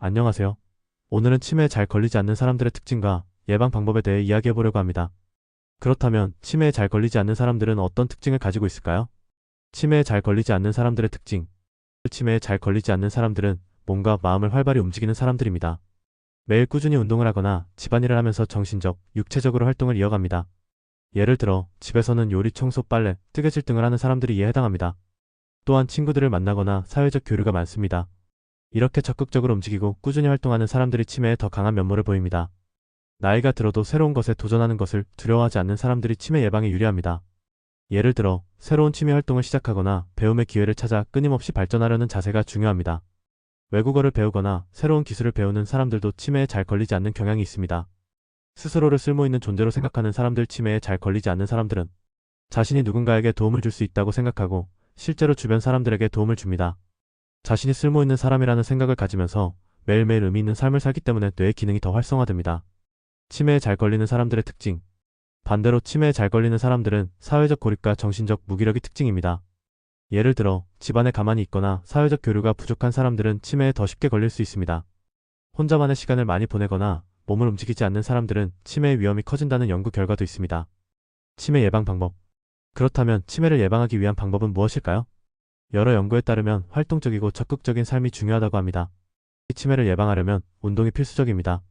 안녕하세요. 오늘은 치매에 잘 걸리지 않는 사람들의 특징과 예방 방법에 대해 이야기해 보려고 합니다. 그렇다면 치매에 잘 걸리지 않는 사람들은 어떤 특징을 가지고 있을까요? 치매에 잘 걸리지 않는 사람들의 특징. 치매에 잘 걸리지 않는 사람들은 몸과 마음을 활발히 움직이는 사람들입니다. 매일 꾸준히 운동을 하거나 집안일을 하면서 정신적, 육체적으로 활동을 이어갑니다. 예를 들어 집에서는 요리, 청소, 빨래, 뜨개질 등을 하는 사람들이 이에 해당합니다. 또한 친구들을 만나거나 사회적 교류가 많습니다. 이렇게 적극적으로 움직이고 꾸준히 활동하는 사람들이 치매에 더 강한 면모를 보입니다. 나이가 들어도 새로운 것에 도전하는 것을 두려워하지 않는 사람들이 치매 예방에 유리합니다. 예를 들어 새로운 취미 활동을 시작하거나 배움의 기회를 찾아 끊임없이 발전하려는 자세가 중요합니다. 외국어를 배우거나 새로운 기술을 배우는 사람들도 치매에 잘 걸리지 않는 경향이 있습니다. 스스로를 쓸모있는 존재로 생각하는 사람들. 치매에 잘 걸리지 않는 사람들은 자신이 누군가에게 도움을 줄 수 있다고 생각하고 실제로 주변 사람들에게 도움을 줍니다. 자신이 쓸모있는 사람이라는 생각을 가지면서 매일매일 의미 있는 삶을 살기 때문에 뇌의 기능이 더 활성화됩니다. 치매에 잘 걸리는 사람들의 특징. 반대로 치매에 잘 걸리는 사람들은 사회적 고립과 정신적 무기력이 특징입니다. 예를 들어 집안에 가만히 있거나 사회적 교류가 부족한 사람들은 치매에 더 쉽게 걸릴 수 있습니다. 혼자만의 시간을 많이 보내거나 몸을 움직이지 않는 사람들은 치매의 위험이 커진다는 연구 결과도 있습니다. 치매 예방 방법. 그렇다면 치매를 예방하기 위한 방법은 무엇일까요? 여러 연구에 따르면 활동적이고 적극적인 삶이 중요하다고 합니다. 치매를 예방하려면 운동이 필수적입니다.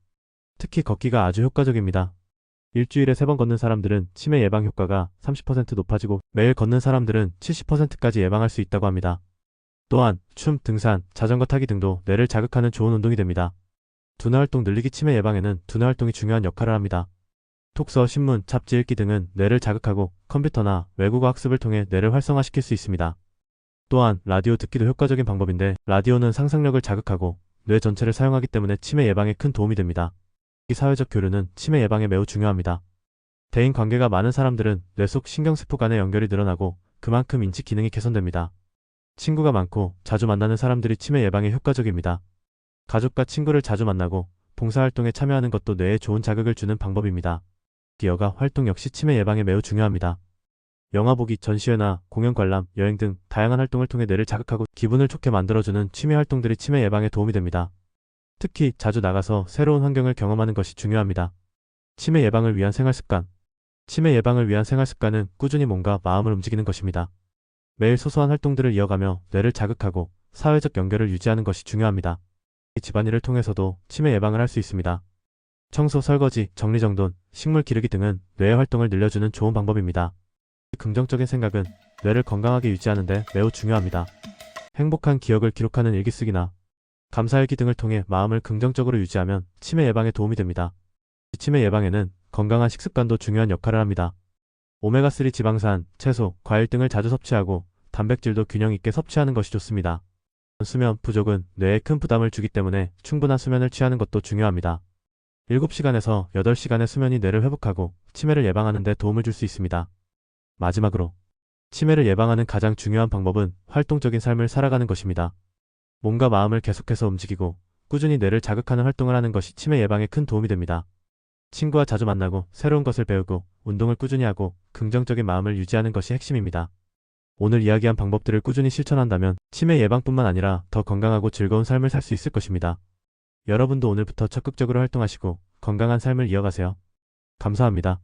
특히 걷기가 아주 효과적입니다. 일주일에 3번 걷는 사람들은 치매 예방 효과가 30% 높아지고 매일 걷는 사람들은 70%까지 예방할 수 있다고 합니다. 또한 춤, 등산, 자전거 타기 등도 뇌를 자극하는 좋은 운동이 됩니다. 두뇌 활동 늘리기. 치매 예방에는 두뇌 활동이 중요한 역할을 합니다. 독서, 신문, 잡지 읽기 등은 뇌를 자극하고 컴퓨터나 외국어 학습을 통해 뇌를 활성화시킬 수 있습니다. 또한 라디오 듣기도 효과적인 방법인데 라디오는 상상력을 자극하고 뇌 전체를 사용하기 때문에 치매 예방에 큰 도움이 됩니다. 사회적 교류는 치매 예방에 매우 중요합니다. 대인 관계가 많은 사람들은 뇌 속 신경세포 간의 연결이 늘어나고 그만큼 인지 기능이 개선됩니다. 친구가 많고 자주 만나는 사람들이 치매 예방에 효과적입니다. 가족과 친구를 자주 만나고 봉사활동에 참여하는 것도 뇌에 좋은 자극을 주는 방법입니다. 여가 활동 역시 치매 예방에 매우 중요합니다. 영화 보기, 전시회나 공연 관람, 여행 등 다양한 활동을 통해 뇌를 자극하고 기분을 좋게 만들어주는 취미 활동들이 치매 예방에 도움이 됩니다. 특히 자주 나가서 새로운 환경을 경험하는 것이 중요합니다. 치매 예방을 위한 생활습관. 치매 예방을 위한 생활습관은 꾸준히 몸과 마음을 움직이는 것입니다. 매일 소소한 활동들을 이어가며 뇌를 자극하고 사회적 연결을 유지하는 것이 중요합니다. 집안일을 통해서도 치매 예방을 할 수 있습니다. 청소, 설거지, 정리정돈, 식물 기르기 등은 뇌의 활동을 늘려주는 좋은 방법입니다. 긍정적인 생각은 뇌를 건강하게 유지하는 데 매우 중요합니다. 행복한 기억을 기록하는 일기쓰기나 감사일기 등을 통해 마음을 긍정적으로 유지하면 치매 예방에 도움이 됩니다. 치매 예방에는 건강한 식습관도 중요한 역할을 합니다. 오메가3 지방산, 채소, 과일 등을 자주 섭취하고 단백질도 균형 있게 섭취하는 것이 좋습니다. 수면 부족은 뇌에 큰 부담을 주기 때문에 충분한 수면을 취하는 것도 중요합니다. 7시간에서 8시간의 수면이 뇌를 회복하고 치매를 예방하는 데 도움을 줄 수 있습니다. 마지막으로 치매를 예방하는 가장 중요한 방법은 활동적인 삶을 살아가는 것입니다. 몸과 마음을 계속해서 움직이고 꾸준히 뇌를 자극하는 활동을 하는 것이 치매 예방에 큰 도움이 됩니다. 친구와 자주 만나고 새로운 것을 배우고 운동을 꾸준히 하고 긍정적인 마음을 유지하는 것이 핵심입니다. 오늘 이야기한 방법들을 꾸준히 실천한다면 치매 예방뿐만 아니라 더 건강하고 즐거운 삶을 살 수 있을 것입니다. 여러분도 오늘부터 적극적으로 활동하시고 건강한 삶을 이어가세요. 감사합니다.